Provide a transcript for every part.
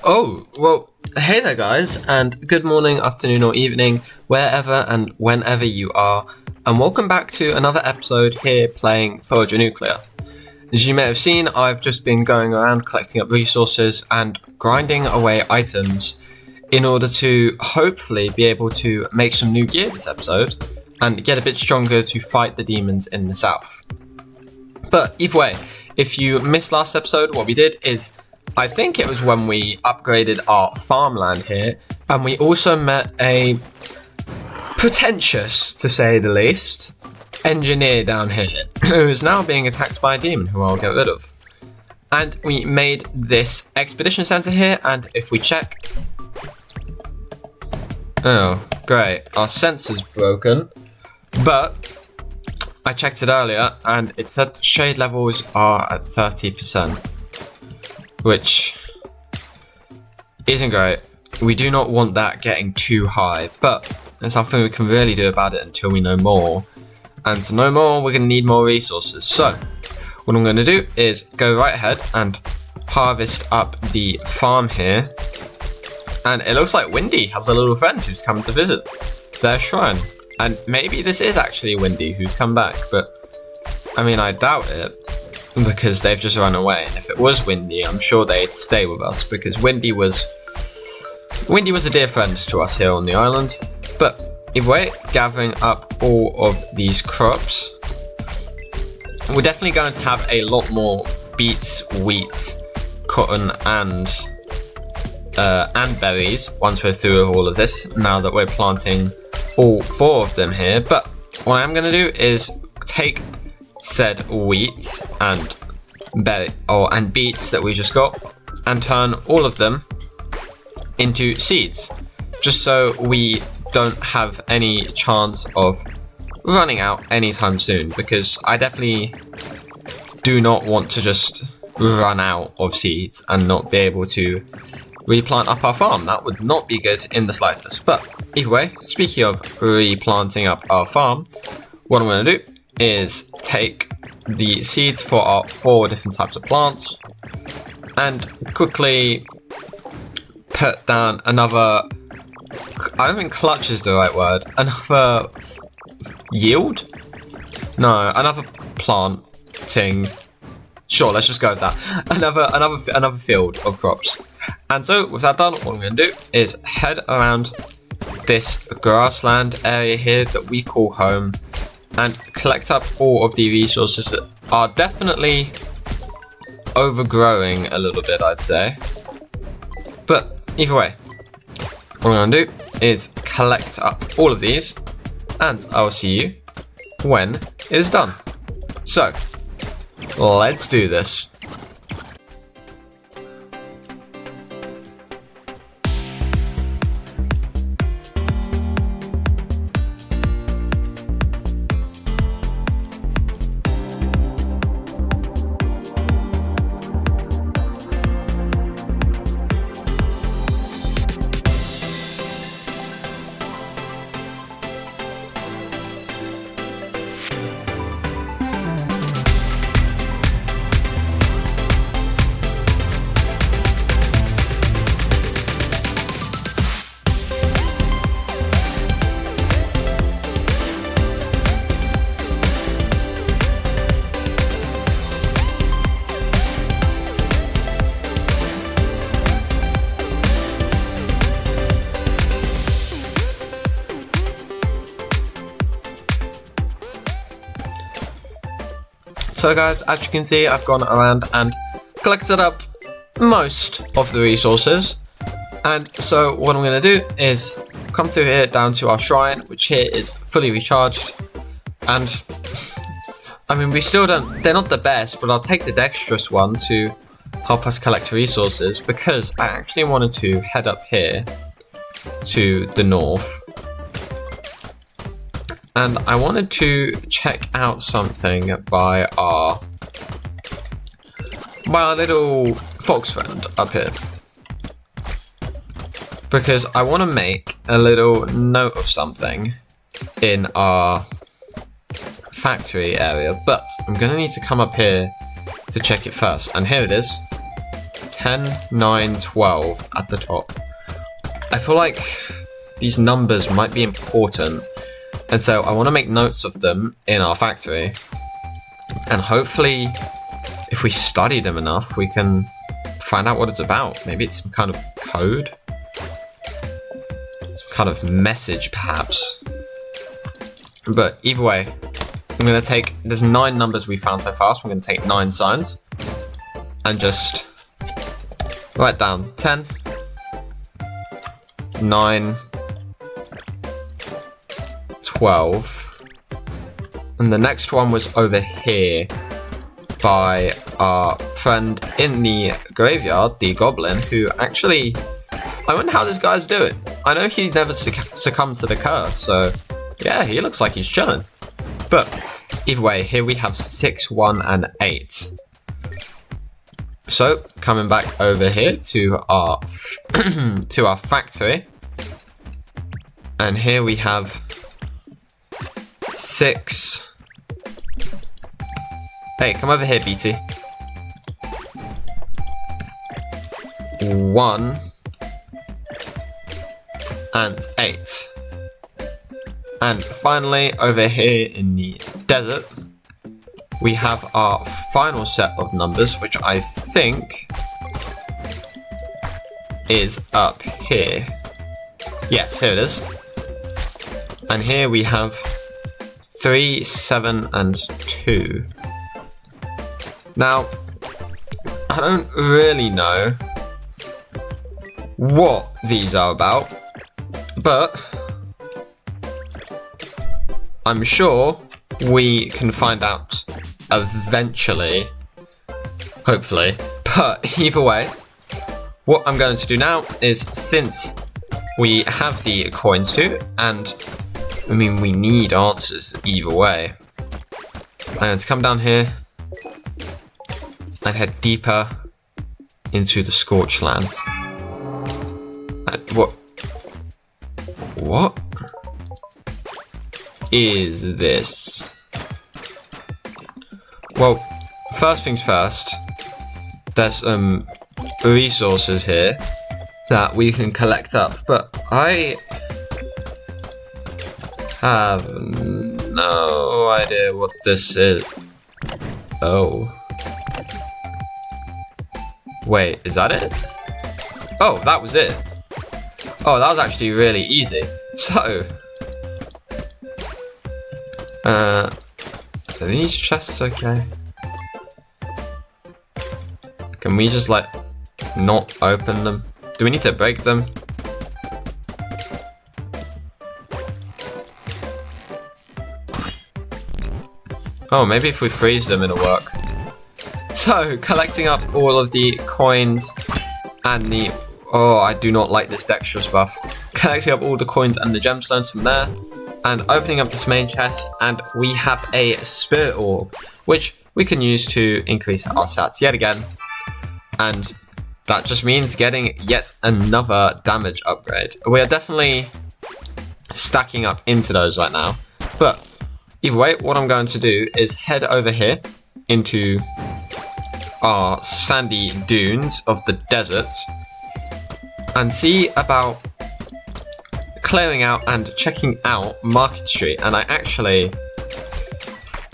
Oh, well, hey there guys, and good morning, afternoon or evening, wherever and whenever you are, and welcome back to another episode here playing Forager Nuclear. As you may have seen, I've just been going around collecting up resources and grinding away items in order to hopefully be able to make some new gear this episode and get a bit stronger to fight the demons in the south. But either way, if you missed last episode, what we did is, I think it was when we upgraded our farmland here, and we also met a pretentious, to say the least, engineer down here, who is now being attacked by a demon who I'll get rid of. And we made this expedition center here, and if we check... Oh, great, our sensor's broken, but I checked it earlier, and it said the shade levels are at 30%. Which isn't great. We do not want that getting too high, but there's something we can really do about it until we know more. And to know more, we're going to need more resources. So, what I'm going to do is go right ahead and harvest up the farm here. And it looks like Windy has a little friend who's come to visit their shrine. And maybe this is actually Windy who's come back, but I mean, I doubt it, because they've just run away. And if it was Windy, I'm sure they'd stay with us, because Windy was a dear friend to us here on the island. But if we're gathering up all of these crops, we're definitely going to have a lot more beets, wheat, cotton, and berries once we're through all of this, now that we're planting all 4 of them here. But what I'm going to do is take said wheat and beets that we just got and turn all of them into seeds, just so we don't have any chance of running out anytime soon, because I definitely do not want to just run out of seeds and not be able to replant up our farm. That would not be good in the slightest. But either way, speaking of replanting up our farm, what I'm going to do is take the seeds for our 4 different types of plants and quickly put down another, I don't think clutch is the right word, another yield? No, another planting. Sure, let's just go with that. Another field of crops. And so with that done, what I'm going to do is head around this grassland area here that we call home and collect up all of the resources that are definitely overgrowing a little bit, I'd say. But either way, what I'm going to do is collect up all of these, and I'll see you when it is done. So, let's do this. So guys, as you can see, I've gone around and collected up most of the resources. And so what I'm going to do is come through here down to our shrine, which here is fully recharged. And I mean, they're not the best, but I'll take the dexterous one to help us collect resources, because I actually wanted to head up here to the north. And I wanted to check out something by our little fox friend up here, because I want to make a little note of something in our factory area, but I'm going to need to come up here to check it first. And here it is. 10, 9, 12 at the top. I feel like these numbers might be important, and so I want to make notes of them in our factory. And hopefully, if we study them enough, we can find out what it's about. Maybe it's some kind of code? Some kind of message, perhaps. But either way, I'm going to take... There's 9 numbers we found so far, so I'm going to take 9 signs. And just write down 10, 9, 12. And the next one was over here by our friend in the graveyard, the goblin, who actually... I wonder how this guy's doing. I know he never succumbed to the curse, so yeah, he looks like he's chilling. But either way, here we have 6, 1, and 8. So coming back over here to our to our factory, and here we have 6. Hey, come over here, BT. 1 and 8. And finally, over here in the desert, we have our final set of numbers, which I think is up here. Yes, here it is. And here we have 3, 7, and 2. Now, I don't really know what these are about, but I'm sure we can find out eventually, hopefully. But either way, what I'm going to do now is, since we have the coins too, and I mean we need answers either way, I'm going to come down here and head deeper into the scorched lands. What is this? Well, first things first, there's some resources here that we can collect up, but I have no idea what this is. Oh. Wait, is that it? Oh, that was it. Oh, that was actually really easy. So, are these chests okay? Can we just like not open them? Do we need to break them? Oh, maybe if we freeze them it'll work. So, collecting up all of the coins and the... Oh, I do not like this dexterous buff. Collecting up all the coins and the gemstones from there, and opening up this main chest, and we have a spirit orb, which we can use to increase our stats yet again. And that just means getting yet another damage upgrade. We are definitely stacking up into those right now. But either way, what I'm going to do is head over here into our sandy dunes of the desert and see about clearing out and checking out Market Street. And I actually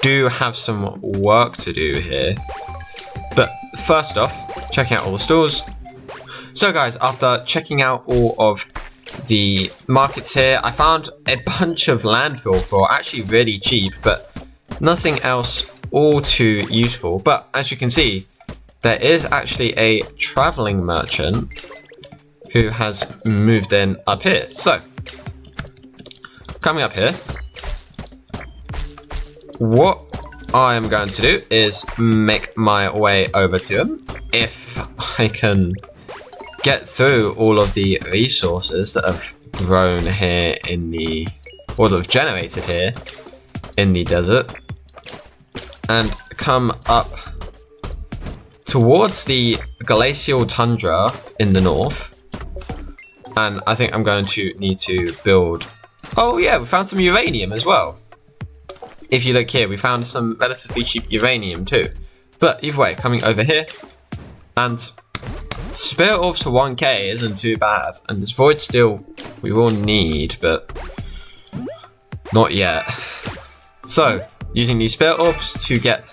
do have some work to do here. But first off, checking out all the stores. So guys, after checking out all of the markets here, I found a bunch of landfill for actually really cheap, but nothing else all too useful. But as you can see, there is actually a traveling merchant who has moved in up here. So, coming up here, what I am going to do is make my way over to him. If I can get through all of the resources that have grown here in the, or that have generated here in the desert, and come up towards the glacial tundra in the north. And I think I'm going to need to build... Oh yeah, we found some uranium as well. If you look here, we found some relatively cheap uranium too. But either way, coming over here and Spirit orbs to 1k isn't too bad, and this void steel we will need, but not yet. So, using these spirit orbs to get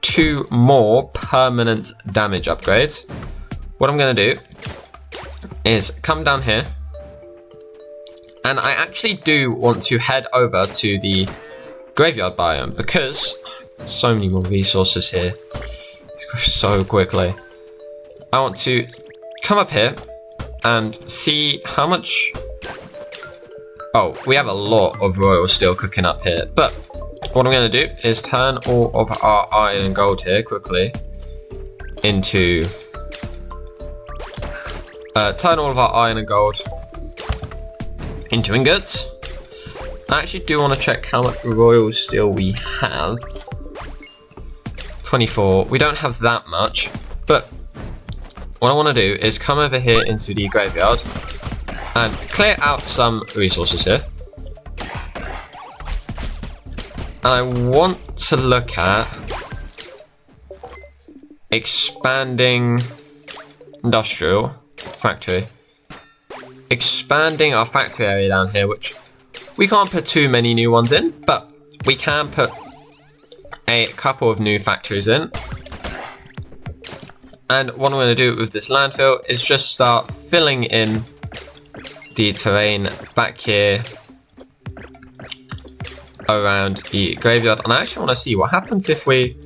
2 more permanent damage upgrades. What I'm going to do is come down here, and I actually do want to head over to the graveyard biome because so many more resources here. It's going so quickly. I want to come up here and see how much. Oh, we have a lot of royal steel cooking up here, but what I'm going to do is turn all of our iron and gold here quickly into ingots. I actually do want to check how much royal steel we have. 24. We don't have that much, but what I want to do is come over here into the graveyard and clear out some resources here. And I want to look at expanding industrial factory. Expanding our factory area down here, which we can't put too many new ones in, but we can put a couple of new factories in. And what I'm going to do with this landfill is just start filling in the terrain back here around the graveyard. And I actually want to see what happens if we...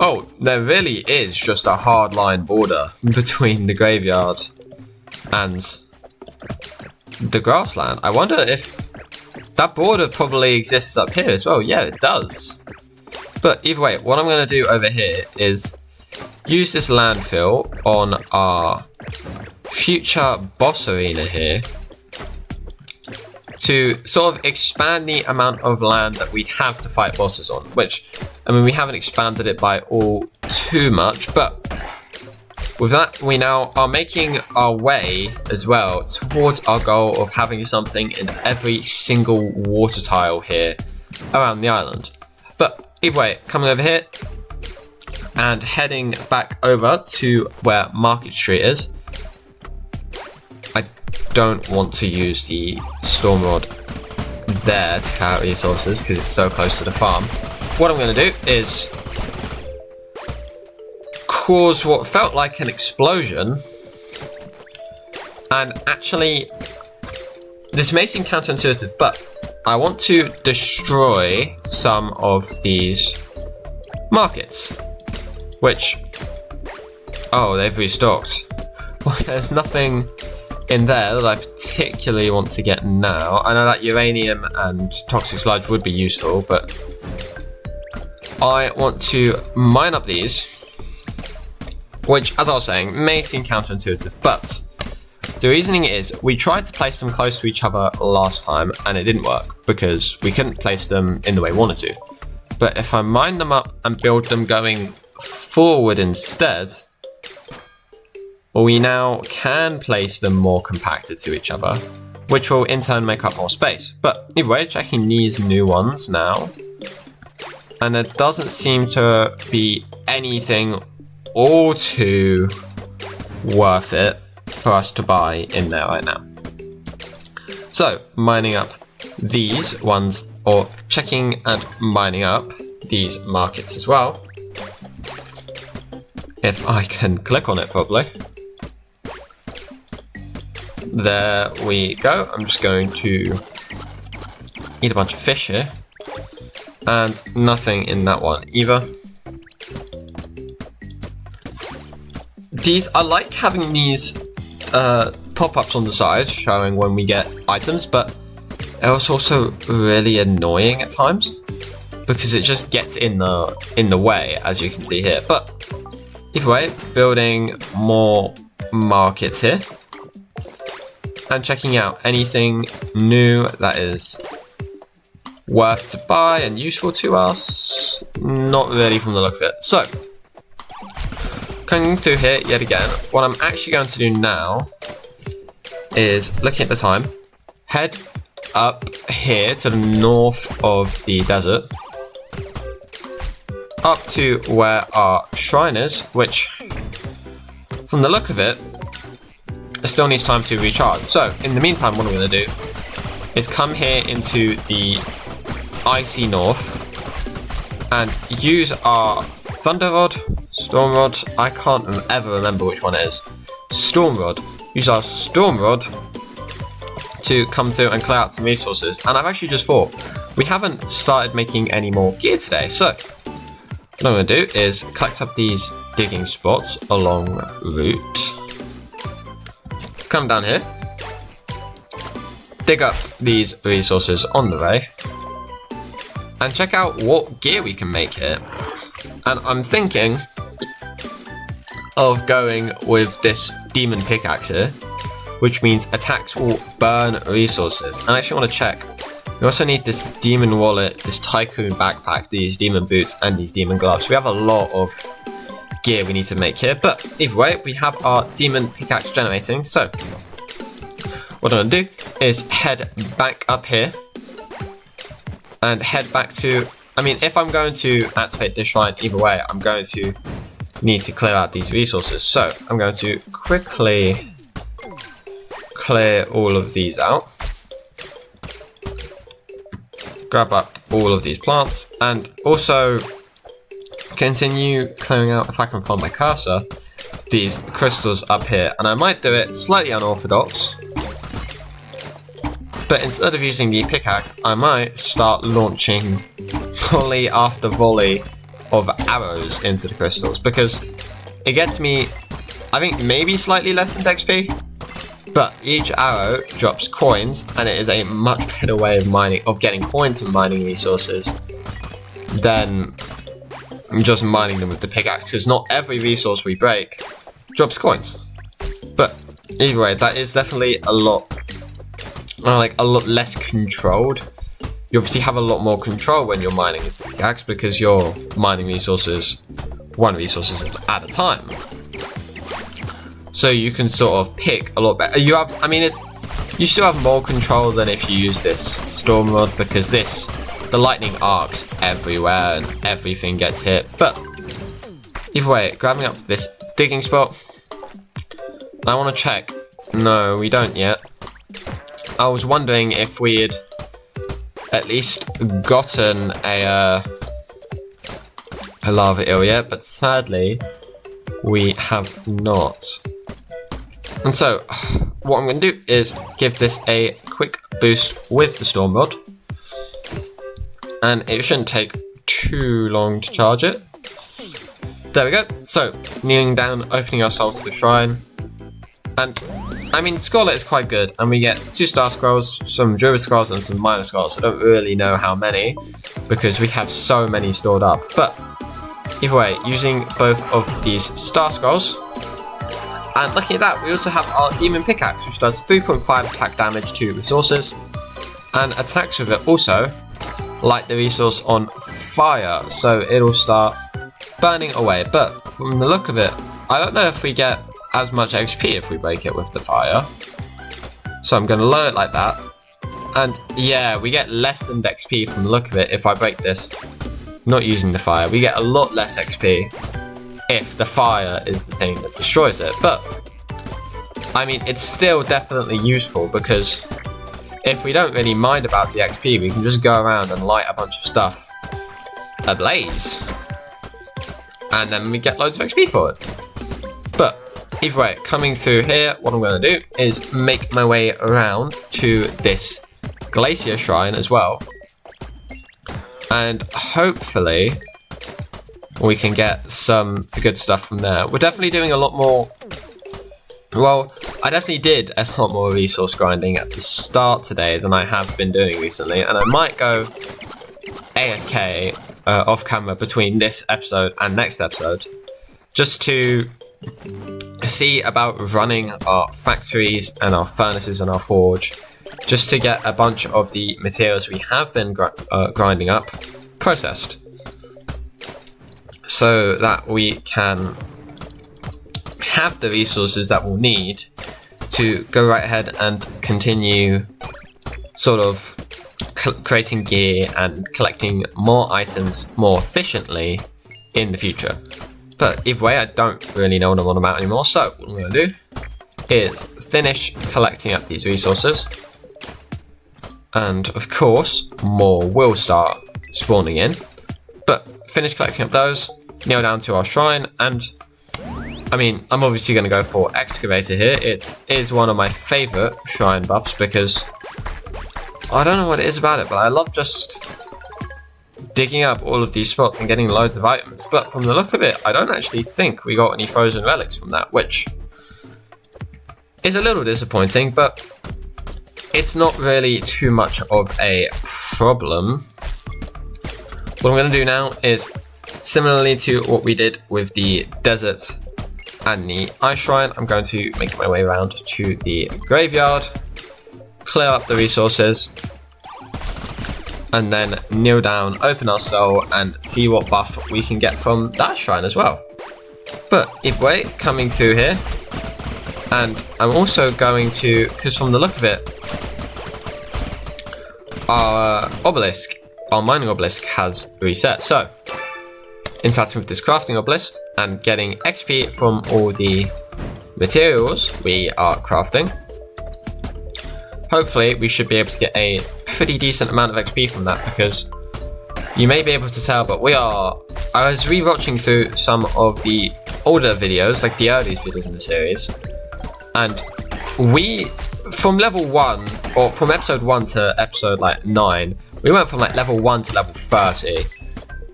Oh, there really is just a hard line border between the graveyard and the grassland. I wonder if that border probably exists up here as well. Yeah, it does. But either way, what I'm going to do over here is use this landfill on our future boss arena here to sort of expand the amount of land that we'd have to fight bosses on, which, I mean, we haven't expanded it by all too much, but with that, we now are making our way as well towards our goal of having something in every single water tile here around the island. But either way, coming over here and heading back over to where Market Street is. I don't want to use the storm rod there to carry out resources because it's so close to the farm. What I'm going to do is cause what felt like an explosion, and actually this may seem counterintuitive, but I want to destroy some of these markets, which, oh, they've restocked. Well, there's nothing in there that I particularly want to get now. I know that uranium and toxic sludge would be useful, but I want to mine up these, which, as I was saying, may seem counterintuitive, but the reasoning is we tried to place them close to each other last time and it didn't work because we couldn't place them in the way we wanted to. But if I mine them up and build them going forward instead, we now can place them more compacted to each other, which will in turn make up more space. But either way, checking these new ones now, and there doesn't seem to be anything all too worth it for us to buy in there right now. So mining up these ones, or checking and mining up these markets as well. If I can click on it properly. There we go. I'm just going to eat a bunch of fish here. And nothing in that one either. I like having these pop-ups on the side showing when we get items, but it was also really annoying at times because it just gets in the way, as you can see here. But either way, building more markets here and checking out anything new that is worth to buy and useful to us. Not really from the look of it. So coming through here yet again, what I'm actually going to do now is, looking at the time, head up here to the north of the desert, up to where our shrine is, which, for from the look of it, it still needs time to recharge. So in the meantime, what I'm going to do is come here into the icy north and use our thunder rod, storm rod. I can't ever remember which one it is. Storm rod. Use our storm rod to come through and clear out some resources. And I've actually just thought, we haven't started making any more gear today. So what I'm going to do is collect up these digging spots along route. Come down here. Dig up these resources on the way. And check out what gear we can make here. And I'm thinking of going with this demon pickaxe here, which means attacks will burn resources. And I actually want to check. We also need this demon wallet, this tycoon backpack, these demon boots, and these demon gloves. We have a lot of gear we need to make here, but either way, we have our demon pickaxe generating. So what I'm going to do is head back up here and head back to, I mean, if I'm going to activate this shrine, either way, I'm going to need to clear out these resources. So I'm going to quickly clear all of these out. Grab up all of these plants and also continue clearing out, if I can find my cursor, these crystals up here. And I might do it slightly unorthodox, but instead of using the pickaxe, I might start launching volley after volley of arrows into the crystals, because it gets me, I think, maybe slightly less than XP, but each arrow drops coins, and it is a much better way of getting coins and mining resources than just mining them with the pickaxe, because not every resource we break drops coins. But either way, that is definitely a lot less controlled. You obviously have a lot more control when you're mining with the pickaxe, because you're mining resources, one resource at a time. So you can sort of pick a lot better. You have, I mean, you still have more control than if you use this storm rod, because the lightning arcs everywhere and everything gets hit. But either way, grabbing up this digging spot. I want to check. No, we don't yet. I was wondering if we had at least gotten a lava eel yet, but sadly we have not. And so what I'm going to do is give this a quick boost with the storm rod, and it shouldn't take too long to charge it. There we go. So kneeling down, opening ourselves to the shrine, and I mean, Scarlet is quite good, and we get 2 star scrolls, some druid scrolls, and some minor scrolls. I don't really know how many, because we have so many stored up. But either way, using both of these star scrolls, and looking at that, we also have our demon pickaxe, which does 3.5 attack damage to resources, and attacks with it also light the resource on fire, so it'll start burning away. But from the look of it, I don't know if we get as much XP if we break it with the fire. So I'm going to lower it like that. And yeah, we get less than XP from the look of it if I break this not using the fire. We get a lot less XP if the fire is the thing that destroys it. But I mean, it's still definitely useful, because if we don't really mind about the XP, we can just go around and light a bunch of stuff ablaze, and then we get loads of XP for it. But either way, coming through here, what I'm going to do is make my way around to this glacier shrine as well, and hopefully we can get some good stuff from there. We're definitely doing a lot more. Well, I definitely did a lot more resource grinding at the start today than I have been doing recently, and I might go AFK off camera between this episode and next episode, just to see about running our factories and our furnaces and our forge, just to get a bunch of the materials we have been grinding up processed, so that we can have the resources that we'll need to go right ahead and continue sort of creating gear and collecting more items more efficiently in the future. But either way, I don't really know what I'm on about anymore. So what I'm going to do is finish collecting up these resources. And of course, more will start spawning in. But finish collecting up those, kneel down to our shrine, and I mean, I'm obviously going to go for excavator here. It is one of my favorite shrine buffs because I don't know what it is about it, but I love just digging up all of these spots and getting loads of items. But from the look of it, I don't actually think we got any frozen relics from that, which is a little disappointing, but it's not really too much of a problem. What I'm going to do now is, similarly to what we did with the desert and the ice shrine, I'm going to make my way around to the graveyard, clear up the resources, and then kneel down, open our soul, and see what buff we can get from that shrine as well. But either way, coming through here, and I'm also going to, because from the look of it, our obelisk, our mining obelisk has reset. So, interacting with this crafting obelisk and getting XP from all the materials we are crafting. Hopefully, we should be able to get a pretty decent amount of XP from that, because you may be able to tell, but I was re-watching through some of the older videos, like the earliest videos in the series, and we, from level 1, or from episode 1 to episode like 9, we went from like level 1 to level 30.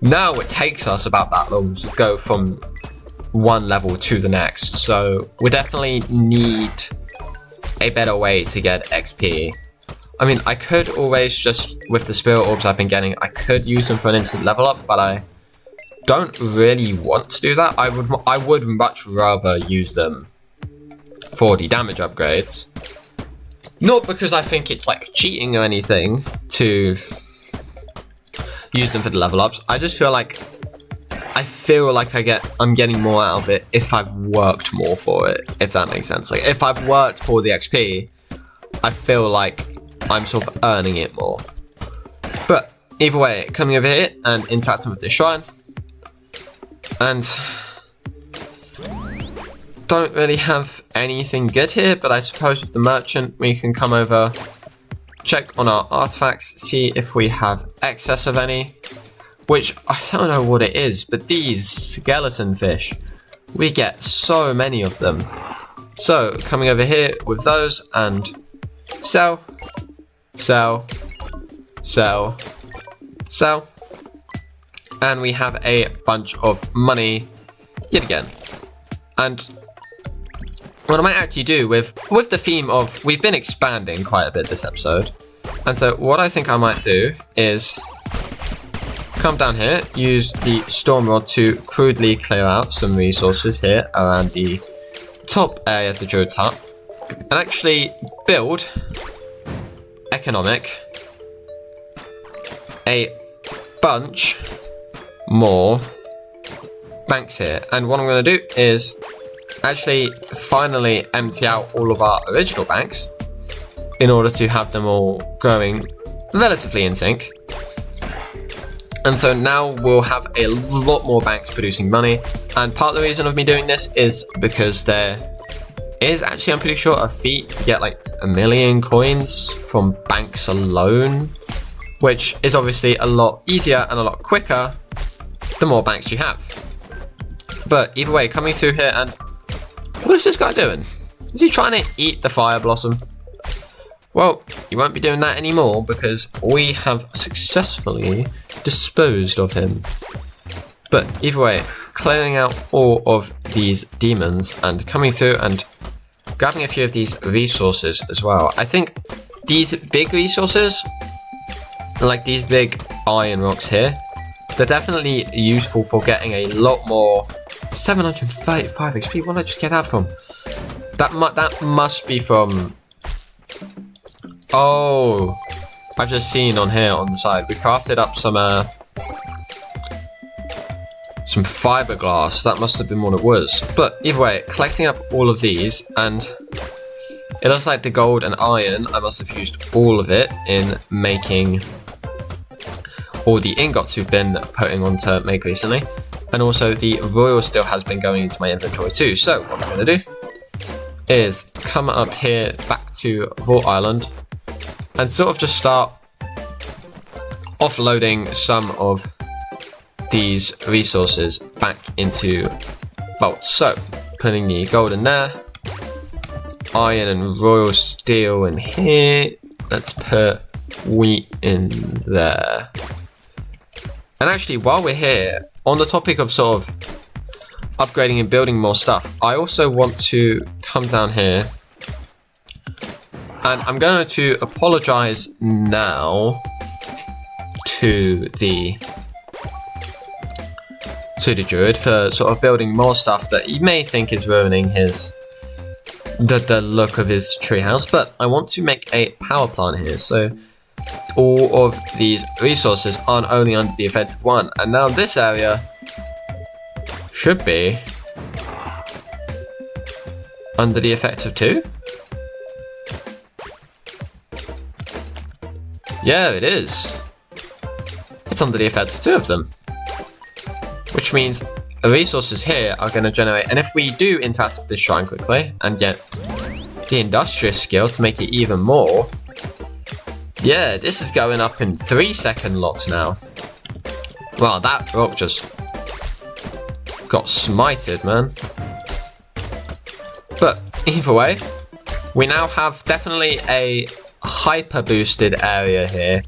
Now it takes us about that long to go from one level to the next, so we definitely need a better way to get XP. I mean, I could always just, with the spirit orbs I've been getting, I could use them for an instant level up, but I don't really want to do that. I would much rather use them for the damage upgrades. Not because I think it's like cheating or anything to use them for the level ups. I just feel like I'm getting more out of it if I've worked more for it, if that makes sense. Like if I've worked for the XP, I feel like I'm sort of earning it more. But either way, coming over here and interacting with this shrine, and don't really have anything good here, but I suppose with the merchant we can come over, check on our artifacts, see if we have excess of any, which I don't know what it is, but these skeleton fish, we get so many of them. So coming over here with those and sell, sell, sell, sell, and we have a bunch of money yet again. And what I might actually do with the theme of, we've been expanding quite a bit this episode, and so what I think I might do is come down here, use the storm rod to crudely clear out some resources here around the top area of the druid's hut, and actually build economic a bunch more banks here. And what I'm going to do is actually finally empty out all of our original banks in order to have them all growing relatively in sync. And so now we'll have a lot more banks producing money, and part of the reason of me doing this is because there is actually, I'm pretty sure, a feat to get like 1 million coins from banks alone, which is obviously a lot easier and a lot quicker the more banks you have. But either way, coming through here, and what is this guy doing? Is he trying to eat the fire blossom? Well, you won't be doing that anymore because we have successfully disposed of him. But either way, clearing out all of these demons and coming through and grabbing a few of these resources as well. I think these big resources, like these big iron rocks here, they're definitely useful for getting a lot more. 735 XP, where did I just get that from? That must be from... Oh, I've just seen on here on the side, we crafted up some fiberglass. That must have been what it was. But either way, collecting up all of these, and it looks like the gold and iron, I must have used all of it in making all the ingots we've been putting on to make recently. And also the royal steel has been going into my inventory too. So what I'm going to do is come up here back to Vault Island and sort of just start offloading some of these resources back into vaults. So putting the gold in there, iron and royal steel in here. Let's put wheat in there. And actually, while we're here, on the topic of sort of upgrading and building more stuff, I also want to come down here, and I'm going to apologize now to the druid for sort of building more stuff that he may think is ruining his the look of his treehouse. But I want to make a power plant here, so all of these resources aren't only under the effect of one, and now this area should be under the effect of two. Yeah, it is. It's under the effect of two of them, which means the resources here are going to generate, and if we do interact with this shrine quickly and get the industrious skill to make it even more, yeah, this is going up in 3-second lots now. Wow, that rock just got smited, man. But either way, we now have definitely a hyper boosted area here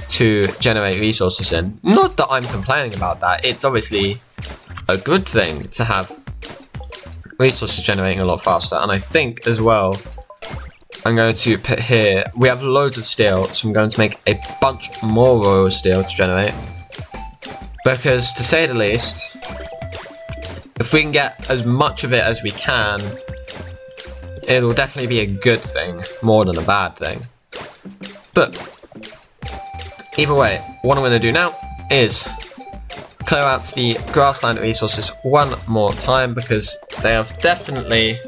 to generate resources in. Not that I'm complaining about that. It's obviously a good thing to have resources generating a lot faster. And I think as well, I'm going to put here, we have loads of steel, so I'm going to make a bunch more royal steel to generate. Because to say the least, if we can get as much of it as we can, it'll definitely be a good thing more than a bad thing. But either way, what I'm going to do now is clear out the grassland resources one more time, because they have definitely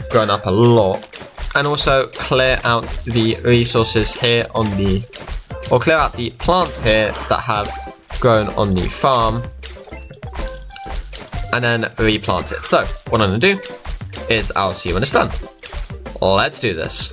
grown up a lot. And also clear out the resources here on the, or clear out the plants here that have grown on the farm, and then replant it. So what I'm going to do is I'll see you when it's done. Let's do this.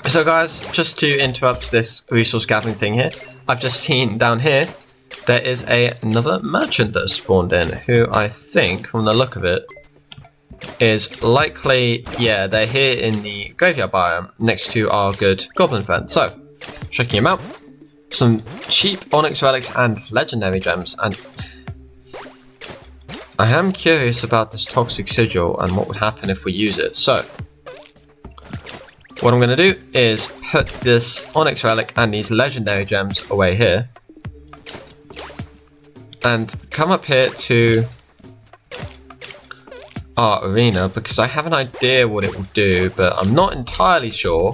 So guys, just to interrupt this resource gathering thing here, I've just seen down here, there is another merchant that has spawned in, who I think, from the look of it, is likely, yeah, they're here in the graveyard biome, next to our good goblin friend. So, checking him out, some cheap onyx relics and legendary gems, and I am curious about this toxic sigil and what would happen if we use it. So, what I'm going to do is put this onyx relic and these legendary gems away here, and come up here to our arena, because I have an idea what it will do, but I'm not entirely sure.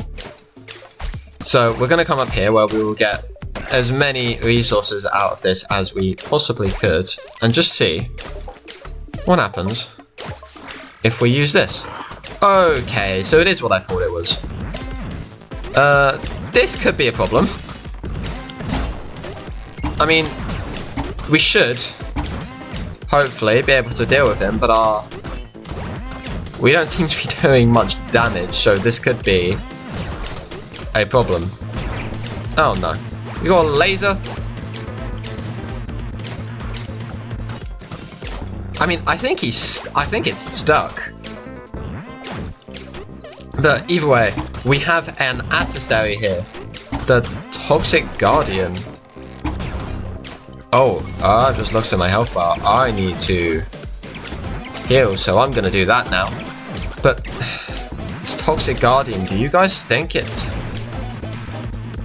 So we're going to come up here where we will get as many resources out of this as we possibly could, and just see what happens if we use this. Okay, so it is what I thought it was. This could be a problem. I mean, we should hopefully be able to deal with him, but we don't seem to be doing much damage, so this could be a problem. Oh no. You got a laser? I mean, I think it's stuck. But either way, we have an adversary here. The Toxic Guardian. Oh, I just looked at my health bar. I need to heal, so I'm gonna do that now. But this Toxic Guardian, do you guys think it's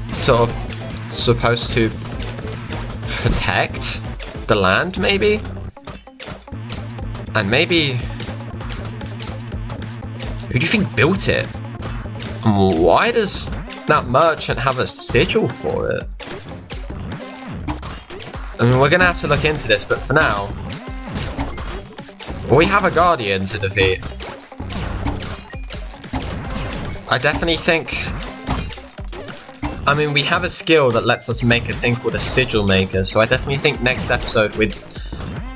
sort of supposed to protect the land, maybe? And maybe... who do you think built it? And why does that merchant have a sigil for it? I mean, we're gonna have to look into this, but for now, we have a Guardian to defeat. I definitely think... I mean, we have a skill that lets us make a thing called a sigil maker, so I definitely think next episode we're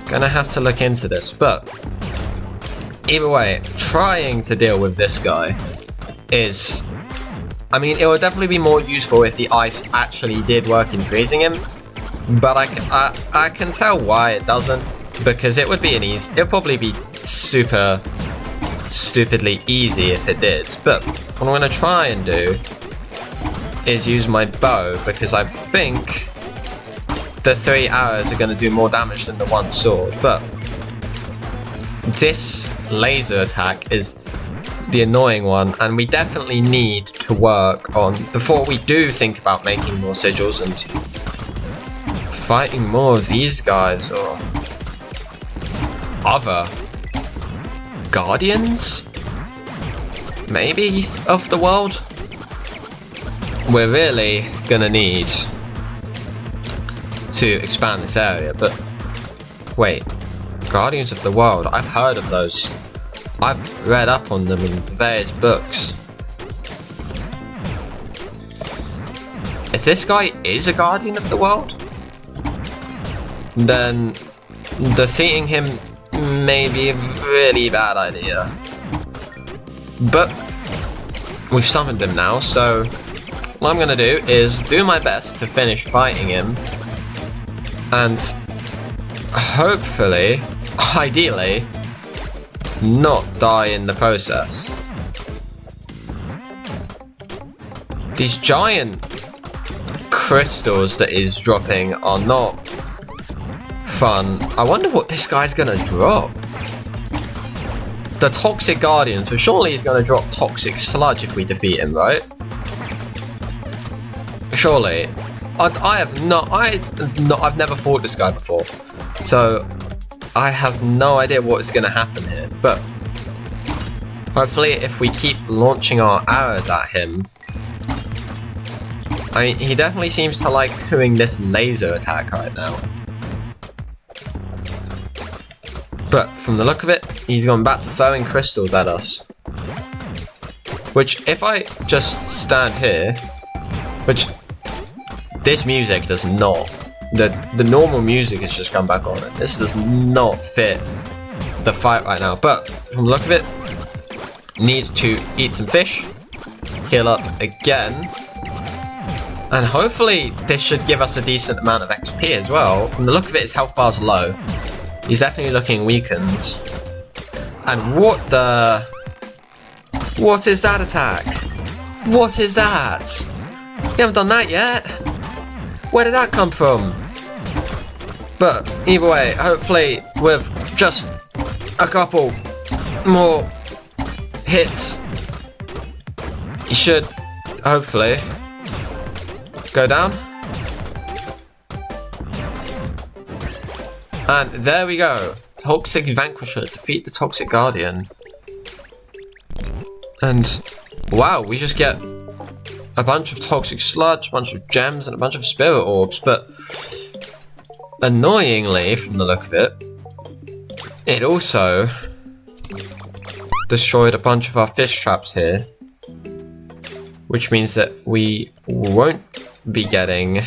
gonna have to look into this, but either way, trying to deal with this guy is... I mean, it would definitely be more useful if the ice actually did work in freezing him, but I can tell why it doesn't, because it would be an easy... it'd probably be super stupidly easy if it did, but what I'm gonna try and do is use my bow, because I think the 3 arrows are going to do more damage than the 1 sword, but this laser attack is the annoying one, and we definitely need to work on, before we do think about making more sigils and fighting more of these guys, or other guardians, maybe, of the world. We're really gonna need to expand this area, but wait, Guardians of the World, I've heard of those. I've read up on them in various books. If this guy is a Guardian of the World, then defeating him may be a really bad idea. But we've summoned him now, so what I'm gonna do is do my best to finish fighting him and hopefully, ideally, not die in the process. These giant crystals that he's dropping are not fun. I wonder what this guy's gonna drop. The Toxic Guardian, so surely he's gonna drop Toxic Sludge if we defeat him, right? Surely. I've never fought this guy before, so I have no idea what is going to happen here, but hopefully if we keep launching our arrows at him, I mean, he definitely seems to like doing this laser attack right now. But from the look of it, he's gone back to throwing crystals at us. Which, if I just stand here, which this music does not. The normal music has just come back on it. This does not fit the fight right now. But from the look of it, need to eat some fish, heal up again, and hopefully this should give us a decent amount of XP as well. From the look of it, his health bar's low. He's definitely looking weakened. And what is that attack? What is that? We haven't done that yet. Where did that come from? But either way, hopefully with just a couple more hits, he should hopefully go down. And there we go. Toxic Vanquisher, defeat the Toxic Guardian. And wow, we just get a bunch of Toxic Sludge, a bunch of gems, and a bunch of Spirit Orbs, but annoyingly, from the look of it, it also destroyed a bunch of our fish traps here, which means that we won't be getting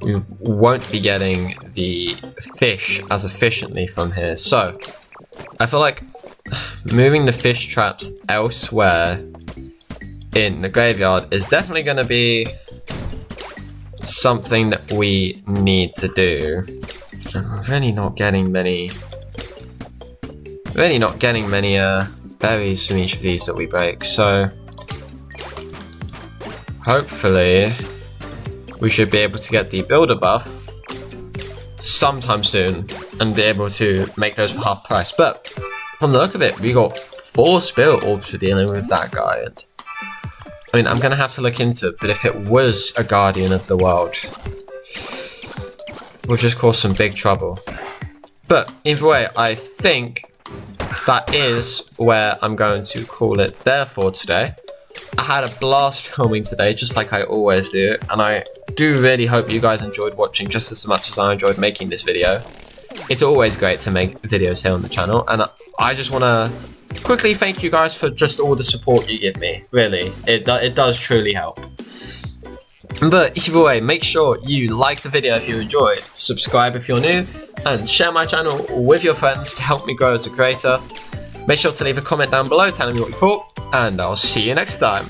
we won't be getting the fish as efficiently from here. So I feel like moving the fish traps elsewhere in the graveyard is definitely going to be something that we need to do. I'm really not getting many berries from each of these that we break, so hopefully we should be able to get the builder buff sometime soon and be able to make those for half price. But from the look of it, we got 4 spirit orbs for dealing with that guy. And I mean, I'm gonna have to look into it, but if it was a guardian of the world, we'll just cause some big trouble. But either way, I think that is where I'm going to call it there for today. I had a blast filming today, just like I always do, and I do really hope you guys enjoyed watching just as much as I enjoyed making this video. It's always great to make videos here on the channel, and I just want to quickly thank you guys for just all the support you give me. Really, it does truly help. But either way, make sure you like the video if you enjoyed, subscribe if you're new, and share my channel with your friends to help me grow as a creator. Make sure to leave a comment down below telling me what you thought, and I'll see you next time.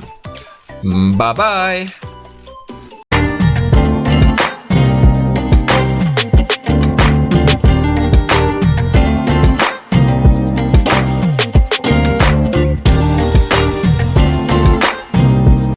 Bye bye!